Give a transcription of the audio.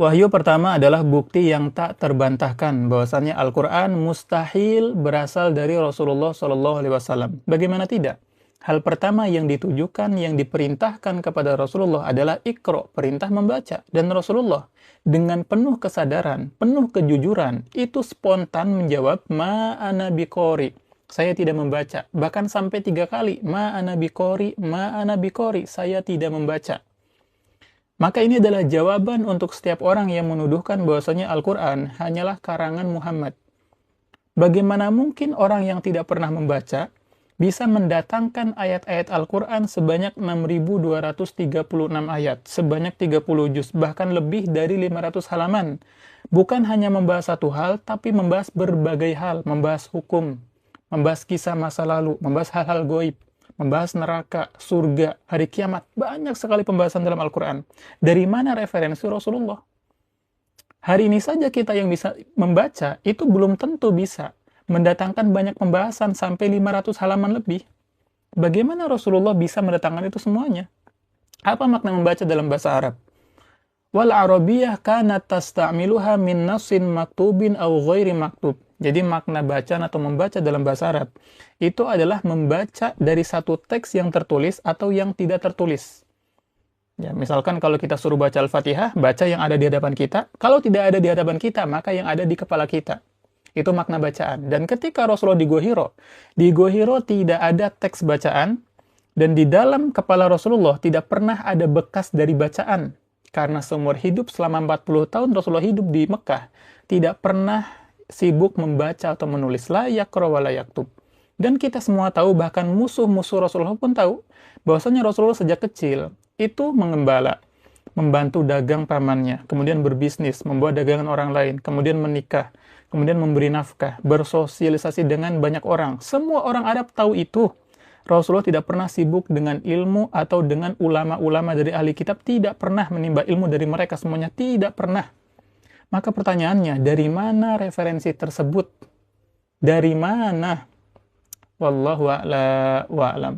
Wahyu pertama adalah bukti yang tak terbantahkan bahwasannya Al-Quran mustahil berasal dari Rasulullah SAW. Bagaimana tidak? Hal pertama yang ditujukan, yang diperintahkan kepada Rasulullah adalah Iqra, perintah membaca. Dan Rasulullah dengan penuh kesadaran, penuh kejujuran, itu spontan menjawab, Ma ana biqori. Saya tidak membaca. Bahkan sampai 3 kali, Ma ana biqori, Ma ana biqori. Saya tidak membaca. Maka ini adalah jawaban untuk setiap orang yang menuduhkan bahwasanya Al-Quran hanyalah karangan Muhammad. Bagaimana mungkin orang yang tidak pernah membaca bisa mendatangkan ayat-ayat Al-Quran sebanyak 6.236 ayat, sebanyak 30 juz, bahkan lebih dari 500 halaman. Bukan hanya membahas satu hal, tapi membahas berbagai hal, membahas hukum, membahas kisah masa lalu, membahas hal-hal goib, membahas neraka, surga, hari kiamat. Banyak sekali pembahasan dalam Al-Quran. Dari mana referensi Rasulullah? Hari ini saja kita yang bisa membaca, itu belum tentu bisa mendatangkan banyak pembahasan sampai 500 halaman lebih. Bagaimana Rasulullah bisa mendatangkan itu semuanya? Apa makna membaca dalam bahasa Arab? Wal Arabiyyah kanat tasta'miluha min nassin maktubin aw ghairi maktub. Jadi makna bacaan atau membaca dalam bahasa Arab itu adalah membaca dari satu teks yang tertulis atau yang tidak tertulis. Ya, misalkan kalau kita suruh baca Al-Fatihah, baca yang ada di hadapan kita. Kalau tidak ada di hadapan kita, maka yang ada di kepala kita. Itu makna bacaan. Dan ketika Rasulullah di Gua Hiro tidak ada teks bacaan, dan di dalam kepala Rasulullah tidak pernah ada bekas dari bacaan. Karena seumur hidup selama 40 tahun Rasulullah hidup di Mekah, tidak pernah sibuk membaca atau menulis, la yaqra wa la yaktub. Dan kita semua tahu, bahkan musuh-musuh Rasulullah pun tahu, bahwasanya Rasulullah sejak kecil itu mengembala, membantu dagang pamannya, kemudian berbisnis, membawa dagangan orang lain, kemudian menikah, kemudian memberi nafkah, bersosialisasi dengan banyak orang. Semua orang Arab tahu itu. Rasulullah tidak pernah sibuk dengan ilmu atau dengan ulama-ulama dari ahli kitab, tidak pernah menimba ilmu dari mereka semuanya, tidak pernah. Maka pertanyaannya, dari mana referensi tersebut? Dari mana? Wallahu a'la wa'alam.